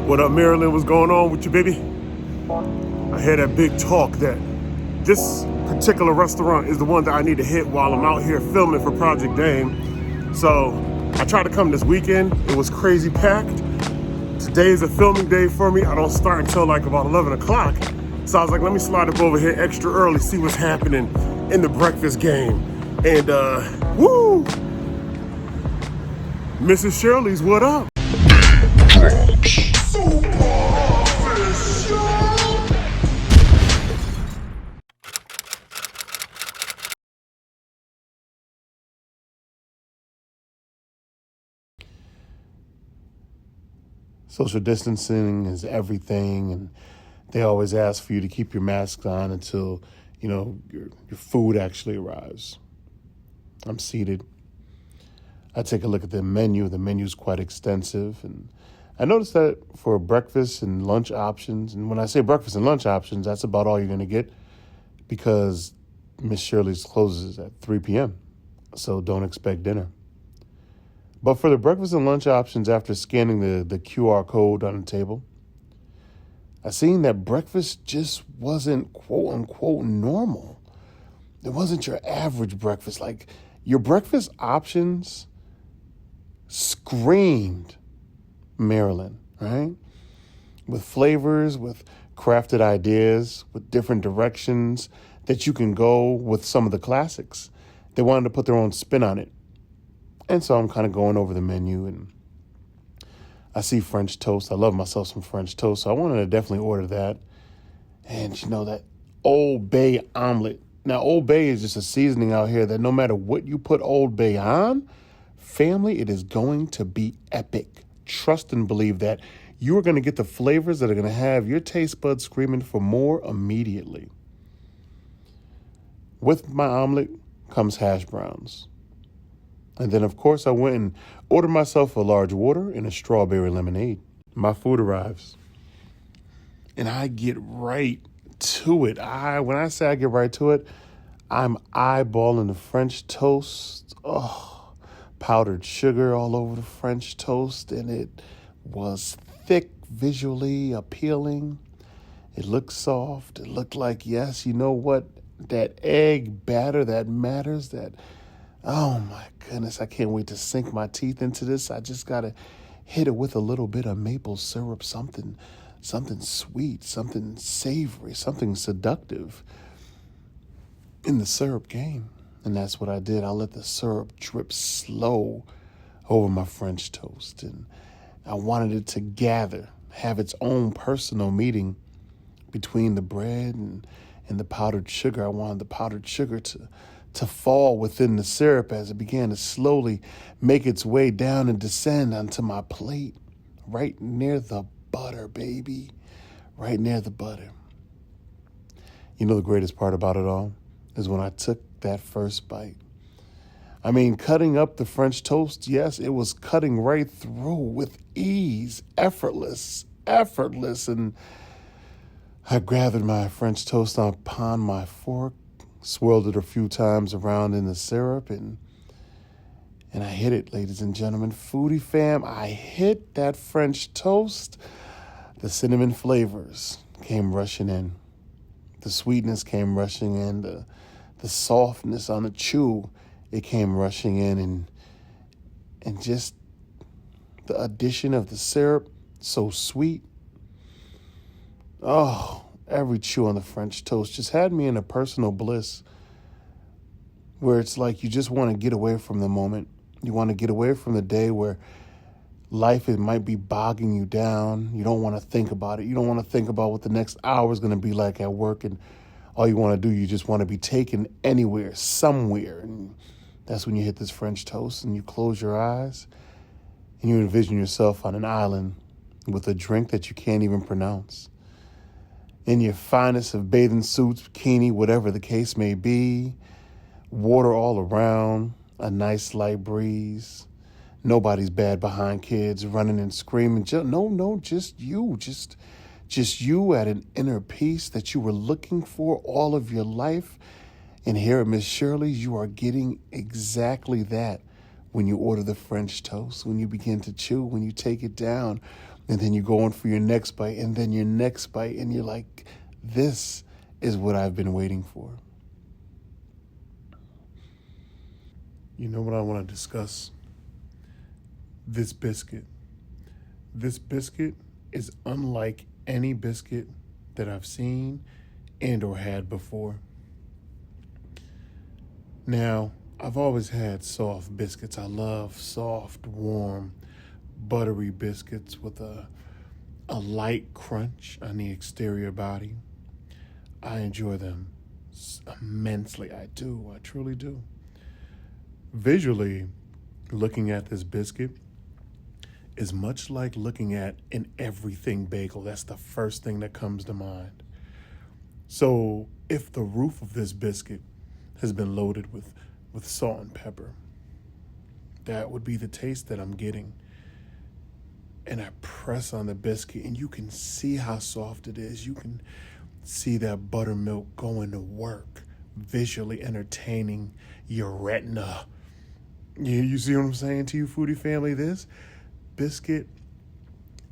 What up, Maryland? What's going on with you, baby? I hear that big talk that this particular restaurant is the one that I need to hit while I'm out here filming for Project Dame. So I tried to come this weekend. It was crazy packed. Today is a filming day for me. I don't start until like about 11 o'clock. So I was like, let me slide up over here extra early, see what's happening in the breakfast game. And woo! Mrs. Shirley's, what up? Social distancing is everything, and they always ask for you to keep your mask on until, your food actually arrives. I'm seated. I take a look at the menu. The menu's quite extensive, and I noticed that for breakfast and lunch options, and when I say breakfast and lunch options, that's about all you're going to get because Miss Shirley's closes at 3 p.m., so don't expect dinner. But for the breakfast and lunch options, after scanning the QR code on the table, I seen that breakfast just wasn't quote unquote normal. It wasn't your average breakfast. Like, your breakfast options screamed Maryland, right? With flavors, with crafted ideas, with different directions that you can go with some of the classics. They wanted to put their own spin on it. And so I'm kind of going over the menu, and I see French toast. I love myself some French toast, so I wanted to definitely order that. And that Old Bay omelet. Now, Old Bay is just a seasoning out here that no matter what you put Old Bay on, family, it is going to be epic. Trust and believe that. You are going to get the flavors that are going to have your taste buds screaming for more immediately. With my omelet comes hash browns. And then, of course, I went and ordered myself a large water and a strawberry lemonade. My food arrives. And I get right to it. When I say I get right to it, I'm eyeballing the French toast. Oh, powdered sugar all over the French toast. And it was thick, visually appealing. It looked soft. It looked like, yes, you know what? That egg batter that matters, oh my goodness, I can't wait to sink my teeth into this. I just got to hit it with a little bit of maple syrup, something sweet, something savory, something seductive in the syrup game. And that's what I did. I let the syrup drip slow over my French toast. And I wanted it to gather, have its own personal meeting between the bread and the powdered sugar. I wanted the powdered sugar to fall within the syrup as it began to slowly make its way down and descend onto my plate, right near the butter, baby, right near the butter. The greatest part about it all is when I took that first bite. I mean, cutting up the French toast, yes, it was cutting right through with ease, effortless. And I gathered my French toast upon my fork, swirled it a few times around in the syrup, and I hit it, ladies and gentlemen. Foodie fam, I hit that French toast. The cinnamon flavors came rushing in. The sweetness came rushing in. The softness on the chew, it came rushing in. And just the addition of the syrup, so sweet. Oh, every chew on the French toast just had me in a personal bliss where it's like you just want to get away from the moment. You want to get away from the day where life, it might be bogging you down. You don't want to think about it. You don't want to think about what the next hour is going to be like at work. And all you want to do, you just want to be taken anywhere, somewhere. And that's when you hit this French toast and you close your eyes and you envision yourself on an island with a drink that you can't even pronounce. In your finest of bathing suits, bikini, whatever the case may be, water all around, a nice light breeze, nobody's bad behind kids running and screaming. Just you at an inner peace that you were looking for all of your life. And here at Miss Shirley's, you are getting exactly that when you order the French toast, when you begin to chew, when you take it down. And then you go in for your next bite and then your next bite. And you're like, this is what I've been waiting for. You know what I want to discuss? This biscuit. This biscuit is unlike any biscuit that I've seen and or had before. Now, I've always had soft biscuits. I love soft, warm, buttery biscuits with a light crunch on the exterior body. I enjoy them immensely. I do. I truly do. Visually, looking at this biscuit is much like looking at an everything bagel. That's the first thing that comes to mind. So if the roof of this biscuit has been loaded with salt and pepper, that would be the taste that I'm getting. And I press on the biscuit and you can see how soft it is. You can see that buttermilk going to work, visually entertaining your retina. You see what I'm saying to you, foodie family? This biscuit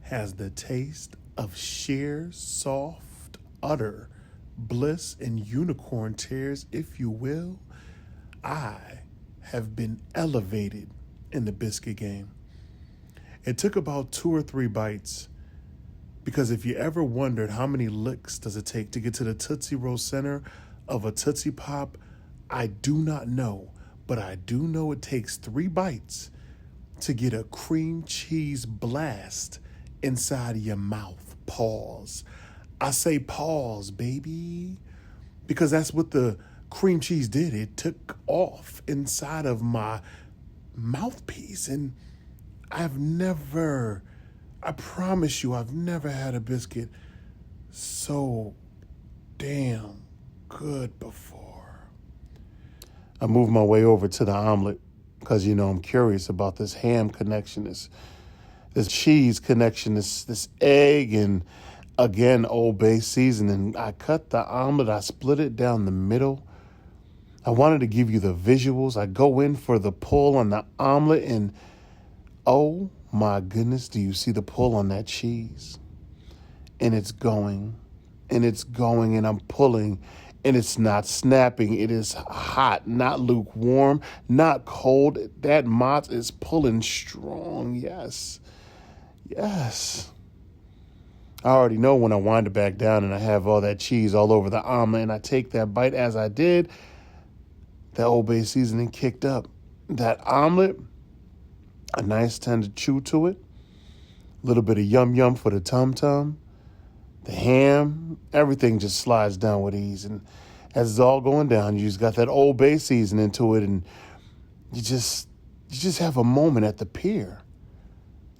has the taste of sheer, soft, utter bliss and unicorn tears, if you will. I have been elevated in the biscuit game. It took about 2 or 3 bites, because if you ever wondered how many licks does it take to get to the Tootsie Roll center of a Tootsie Pop, I do not know, but I do know it takes 3 bites to get a cream cheese blast inside of your mouth. Pause. I say pause, baby, because that's what the cream cheese did. It took off inside of my mouthpiece, and I promise you, I've never had a biscuit so damn good before. I moved my way over to the omelet because, I'm curious about this ham connection, this cheese connection, this egg, and again, Old Bay seasoning. I cut the omelet. I split it down the middle. I wanted to give you the visuals. I go in for the pull on the omelet, and oh my goodness, do you see the pull on that cheese? And it's going, and I'm pulling, and it's not snapping. It is hot, not lukewarm, not cold. That mozz is pulling strong. Yes. I already know when I wind it back down and I have all that cheese all over the omelet and I take that bite as I did, that Old Bay seasoning kicked up. That omelet, a nice tender chew to it, a little bit of yum for the tum-tum, the ham, everything just slides down with ease. And as it's all going down, you just got that Old Bay seasoning to it, and you just have a moment at the pier.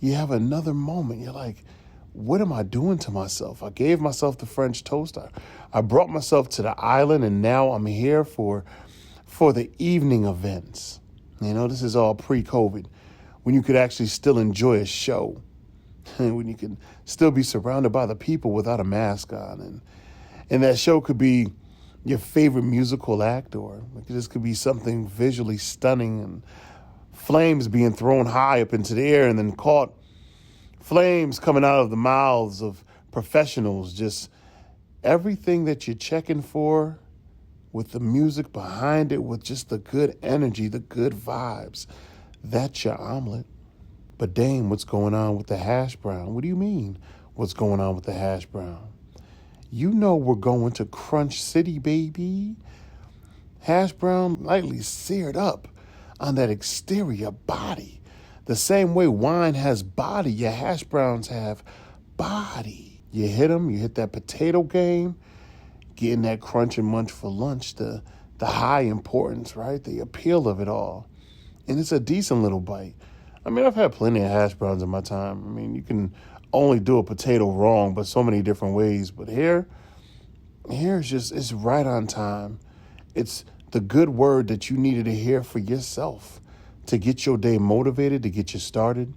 You have another moment. You're like, what am I doing to myself? I gave myself the French toast. I brought myself to the island, and now I'm here for the evening events. This is all pre-COVID, when you could actually still enjoy a show, when you can still be surrounded by the people without a mask on. And that show could be your favorite musical act, or this could be something visually stunning, and flames being thrown high up into the air and then caught, flames coming out of the mouths of professionals, just everything that you're checking for, with the music behind it, with just the good energy, the good vibes. That's your omelet. But dang, what's going on with the hash brown? What do you mean, what's going on with the hash brown? We're going to Crunch City, baby. Hash brown lightly seared up on that exterior body. The same way wine has body, your hash browns have body. You hit them, you hit that potato game, getting that crunch and munch for lunch, the high importance, right? The appeal of it all. And it's a decent little bite. I've had plenty of hash browns in my time. You can only do a potato wrong, but so many different ways. But here it's right on time. It's the good word that you needed to hear for yourself to get your day motivated, to get you started,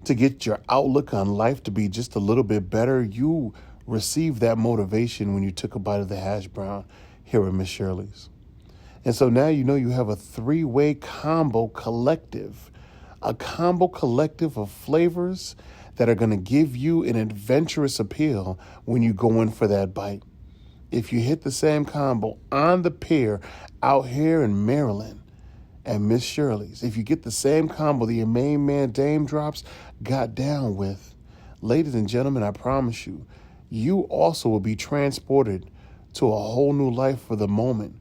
to get your outlook on life to be just a little bit better. You received that motivation when you took a bite of the hash brown here at Miss Shirley's. And so now you have a 3-way combo collective, a combo collective of flavors that are going to give you an adventurous appeal when you go in for that bite. If you hit the same combo on the pier out here in Maryland at Miss Shirley's, if you get the same combo the main man Dame Drops got down with, ladies and gentlemen, I promise you, you also will be transported to a whole new life for the moment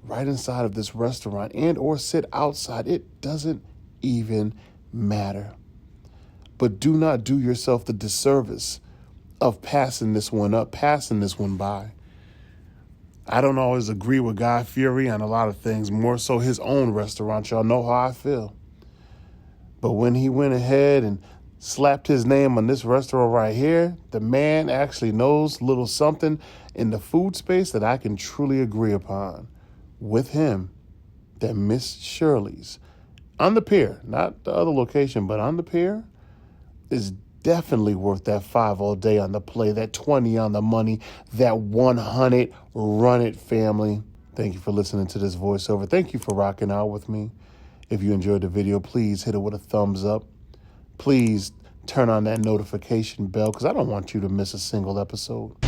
right inside of this restaurant and or sit outside. It doesn't even matter. But do not do yourself the disservice of passing this one up, passing this one by. I don't always agree with Guy Fieri on a lot of things, more so his own restaurant. Y'all know how I feel. But when he went ahead and slapped his name on this restaurant right here, the man actually knows a little something in the food space that I can truly agree upon with him, that Miss Shirley's on the pier, not the other location, but on the pier, is definitely worth that 5 all day on the play, that 20 on the money, that 100. Run it, family. Thank you for listening to this voiceover. Thank you for rocking out with me. If you enjoyed the video, please hit it with a thumbs up. Please turn on that notification bell because I don't want you to miss a single episode.